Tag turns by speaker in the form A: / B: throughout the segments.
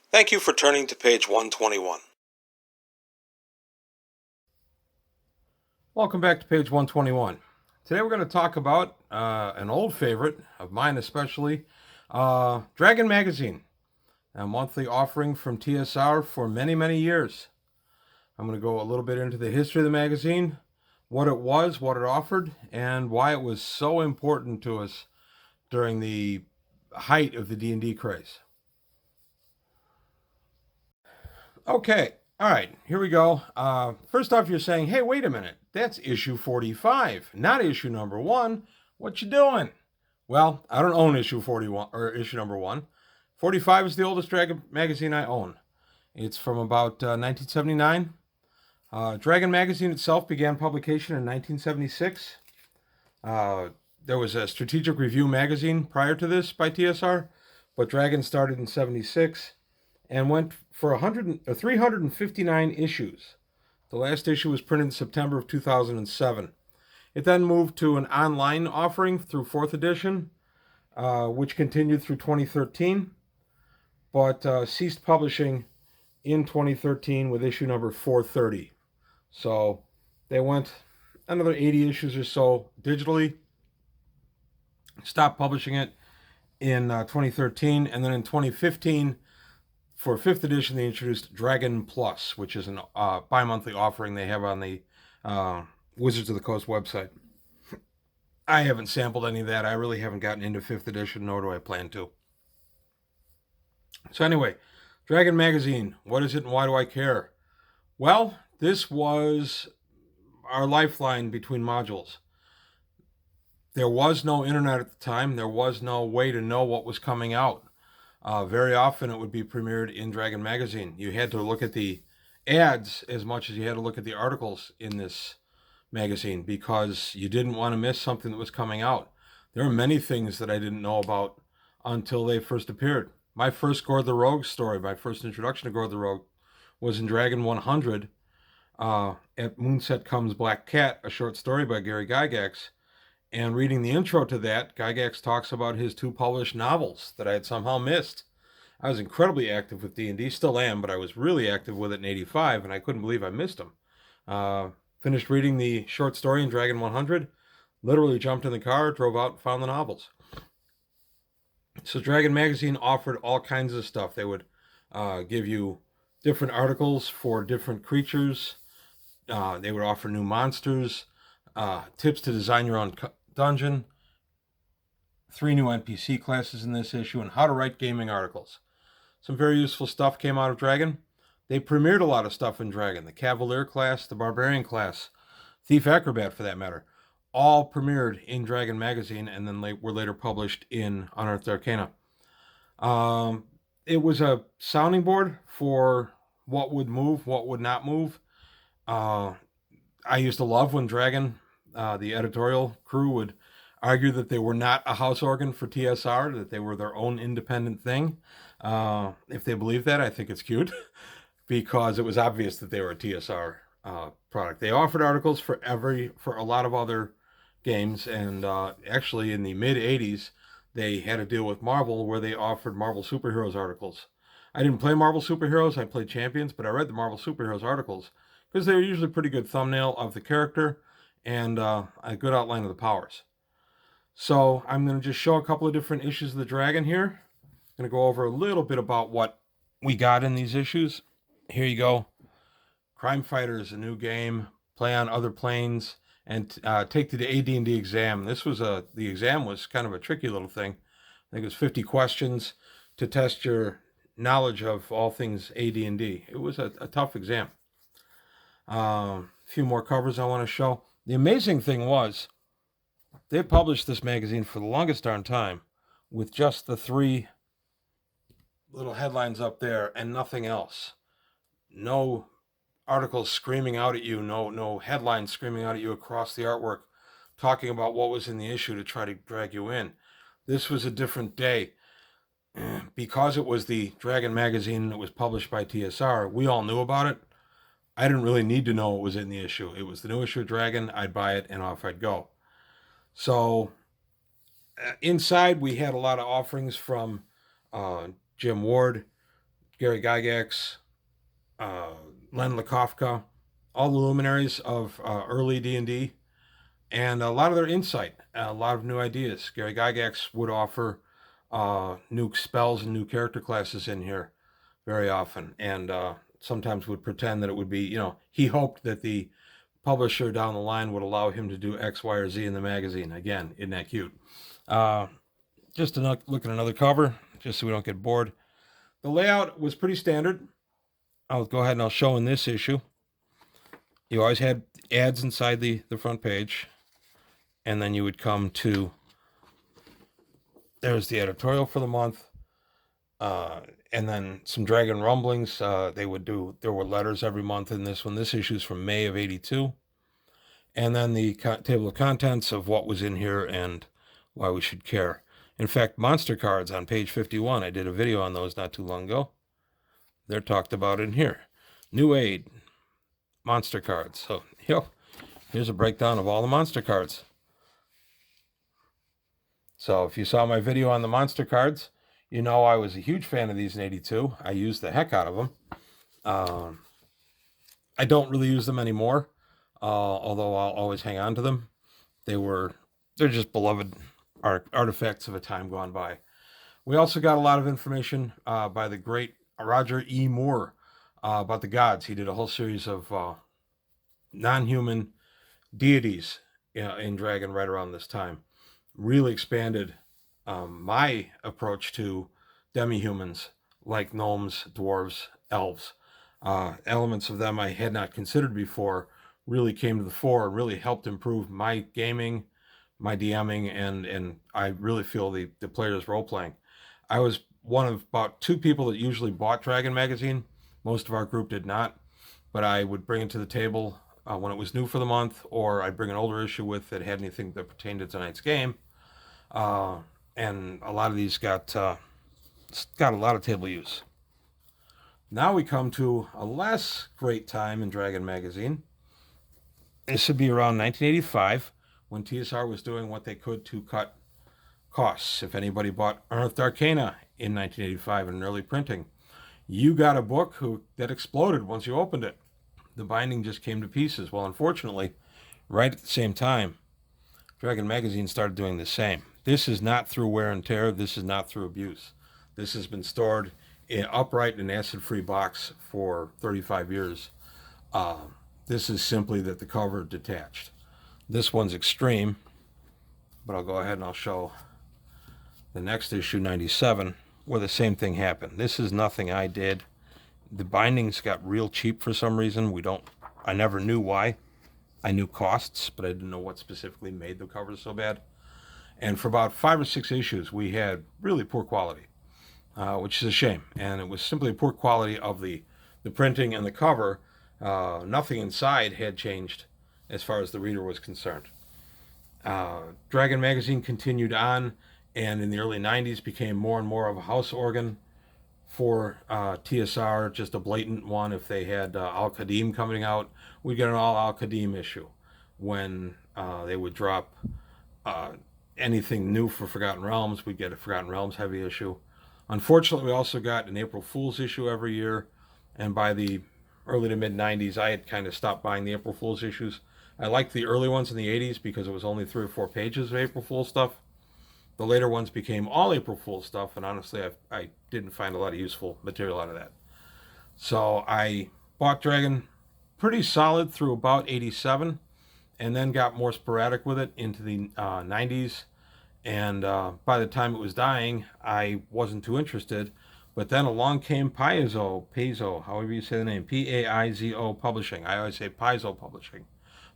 A: Thank you for turning to page 121. Welcome back to page 121. Today we're going to talk about an old favorite of mine especially, Dragon Magazine, a monthly offering from TSR for many, many years. I'm going to go a little bit into the history of the magazine, what it was, what it offered, and why it was so important to us during the height of the D&D craze. Okay, all right, here we go. First off, you're saying, hey, wait a minute, that's issue 45, not issue number 1. What you doing? Well, I don't own issue 41 or issue number 1. 45 is the oldest Dragon magazine I own. It's from about 1979. Dragon magazine itself began publication in 1976. There was a strategic review magazine prior to this by TSR, but Dragon started in 76 and went for 359 issues. The last issue was printed in September of 2007. It then moved to an online offering through 4th edition, which continued through 2013, but ceased publishing in 2013 with issue number 430. So they went another 80 issues or so digitally, stopped publishing it in 2013, and then in 2015, for 5th edition, they introduced Dragon Plus, which is a bi-monthly offering they have on the Wizards of the Coast website. I haven't sampled any of that. I really haven't gotten into 5th edition, nor do I plan to. So anyway, Dragon Magazine, what is it and why do I care? Well, this was our lifeline between modules. There was no internet at the time. There was no way to know what was coming out. Very often it would be premiered in Dragon Magazine. You had to look at the ads as much as you had to look at the articles in this magazine because you didn't want to miss something that was coming out. There are many things that I didn't know about until they first appeared. My first Gore the Rogue story, my first introduction to Gore the Rogue, was in Dragon 100 at Moonset Comes Black Cat, a short story by Gary Gygax. And reading the intro to that, Gygax talks about his 2 published novels that I had somehow missed. I was incredibly active with D&D, still am, but I was really active with it in 85, and I couldn't believe I missed them. Finished reading the short story in Dragon 100, literally jumped in the car, drove out, and found the novels. So Dragon Magazine offered all kinds of stuff. They would give you different articles for different creatures. They would offer new monsters, tips to design your own dungeon, 3 new NPC classes in this issue, and how to write gaming articles. Some very useful stuff came out of Dragon. They premiered a lot of stuff in Dragon. The Cavalier class, the Barbarian class, Thief Acrobat for that matter, all premiered in Dragon Magazine and then were later published in Unearthed Arcana. It was a sounding board for what would move, what would not move. I used to love when Dragon, the editorial crew, would argue that they were not a house organ for TSR, that they were their own independent thing. If they believe that, I think it's cute because it was obvious that they were a TSR product. They offered articles for a lot of other games, and actually in the mid 80s, they had a deal with Marvel where they offered Marvel Superheroes articles. I didn't play Marvel Superheroes, I played Champions, but I read the Marvel Superheroes articles because they were usually a pretty good thumbnail of the character and a good outline of the powers. So I'm going to just show a couple of different issues of the Dragon here. I'm going to go over a little bit about what we got in these issues. Here you go. Crime Fighters, a new game. Play on other planes and take the AD&D exam. The exam was kind of a tricky little thing. I think it was 50 questions to test your knowledge of all things AD&D. It was a tough exam. A few more covers I want to show. The amazing thing was they published this magazine for the longest darn time with just the 3 little headlines up there and nothing else. No articles screaming out at you, no headlines screaming out at you across the artwork talking about what was in the issue to try to drag you in. This was a different day. Because it was the Dragon magazine that was published by TSR, we all knew about it. I didn't really need to know what was in the issue. It was the new issue of Dragon, I'd buy it, and off I'd go. So inside we had a lot of offerings from Jim Ward, Gary Gygax, Len Lakofka, all the luminaries of early D&D, and a lot of their insight, a lot of new ideas. Gary Gygax would offer new spells and new character classes in here very often, and sometimes would pretend that it would be, he hoped that the publisher down the line would allow him to do X, Y, or Z in the magazine. Again, isn't that cute? Just to look at another cover, just so we don't get bored. The layout was pretty standard. I'll go ahead and I'll show in this issue. You always had ads inside the front page. And then you would come to, there's the editorial for the month. And then some Dragon Rumblings. There were letters every month in this one. This issue is from May of '82. And then the table of contents of what was in here and why we should care. In fact, monster cards on page 51. I did a video on those not too long ago. They're talked about in here. New Aid, monster cards. So, here's a breakdown of all the monster cards. So if you saw my video on the monster cards, you know I was a huge fan of these in '82. I used the heck out of them. I don't really use them anymore, although I'll always hang on to them. They're just beloved artifacts of a time gone by. We also got a lot of information by the great Roger E. Moore about the gods. He did a whole series of non-human deities in Dragon right around this time. Really expanded my approach to demi-humans like gnomes, dwarves, elves. Elements of them I had not considered before really came to the fore and really helped improve my gaming, my DMing, and I really feel the players' role-playing. I was one of about 2 people that usually bought Dragon Magazine. Most of our group did not, but I would bring it to the table when it was new for the month, or I'd bring an older issue with that had anything that pertained to tonight's game. And a lot of these got a lot of table use. Now we come to a less great time in Dragon Magazine. This would be around 1985 when TSR was doing what they could to cut costs. If anybody bought Unearthed Arcana in 1985 in an early printing, you got a book that exploded once you opened it. The binding just came to pieces. Well, unfortunately, right at the same time, Dragon Magazine started doing the same. This is not through wear and tear. This is not through abuse. This has been stored upright in an acid-free box for 35 years. This is simply that the cover detached. This one's extreme, but I'll go ahead and I'll show the next issue, 97, where the same thing happened. This is nothing I did. The bindings got real cheap for some reason. I never knew why. I knew costs, but I didn't know what specifically made the covers so bad. And for about 5 or 6 issues, we had really poor quality, which is a shame. And it was simply a poor quality of the printing and the cover. Nothing inside had changed as far as the reader was concerned. Dragon Magazine continued on, and in the early 90s became more and more of a house organ for TSR, just a blatant one. If they had Al-Qadim coming out, we'd get an all Al-Qadim issue. When they would drop anything new for Forgotten Realms, we'd get a Forgotten Realms heavy issue. Unfortunately, we also got an April Fool's issue every year, and by the early to mid 90s, I had kind of stopped buying the April Fool's issues. I liked the early ones in the 80s because it was only 3 or 4 pages of April Fool's stuff. The later ones became all April Fool's stuff, and honestly, I didn't find a lot of useful material out of that. So I bought Dragon pretty solid through about 87, and then got more sporadic with it into the 90s. And by the time it was dying, I wasn't too interested. But then along came Paizo, however you say the name, Paizo Publishing. I always say Paizo Publishing.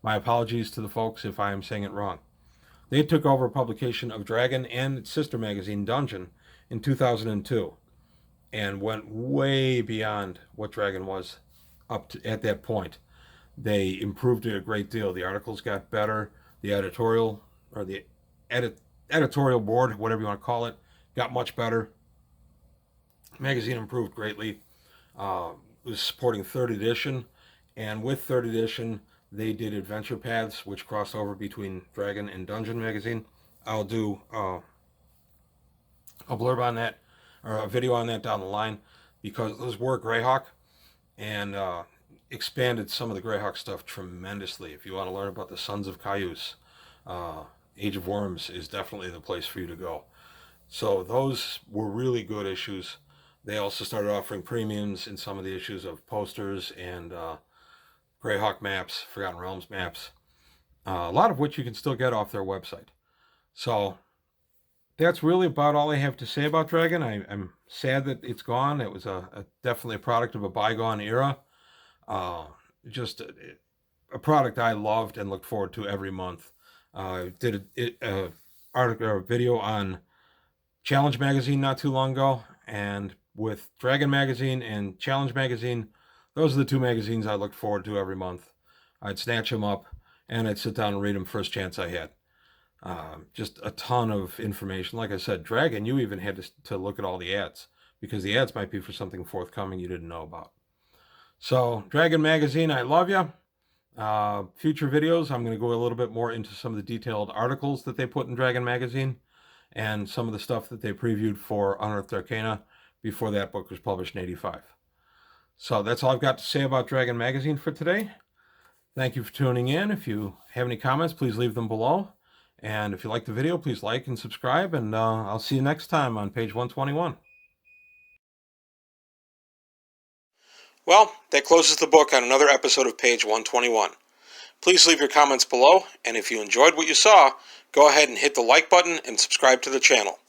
A: My apologies to the folks if I am saying it wrong. They took over publication of Dragon and its sister magazine, Dungeon, in 2002, and went way beyond what Dragon was up to at that point. They improved it a great deal. The articles got better. The editorial, or the editorial board, whatever you want to call it, got much better. The magazine improved greatly. It was supporting 3rd edition, and with 3rd edition, they did adventure paths, which crossed over between Dragon and Dungeon magazine. I'll do a blurb on that, or a video on that down the line. because those were Greyhawk, and expanded some of the Greyhawk stuff tremendously. If you want to learn about the Sons of Cayuse, Age of Worms is definitely the place for you to go. So those were really good issues. They also started offering premiums in some of the issues of posters and Greyhawk maps, Forgotten Realms maps, a lot of which you can still get off their website. So that's really about all I have to say about Dragon. I'm sad that it's gone. It was definitely a product of a bygone era. Just a product I loved and looked forward to every month. Did a article or a video on Challenge Magazine not too long ago, and with Dragon Magazine and Challenge Magazine, those are the two magazines I looked forward to every month. I'd snatch them up and I'd sit down and read them first chance I had. Just a ton of information. Like I said, Dragon, you even had to look at all the ads because the ads might be for something forthcoming you didn't know about. So, Dragon Magazine, I love you. Future videos, I'm going to go a little bit more into some of the detailed articles that they put in Dragon Magazine and some of the stuff that they previewed for Unearthed Arcana before that book was published in '85. So that's all I've got to say about Dragon Magazine for today. Thank you for tuning in. If you have any comments, please leave them below. And if you like the video, please like and subscribe. And I'll see you next time on page 121. Well, that closes the book on another episode of page 121. Please leave your comments below, and if you enjoyed what you saw, go ahead and hit the like button and subscribe to the channel.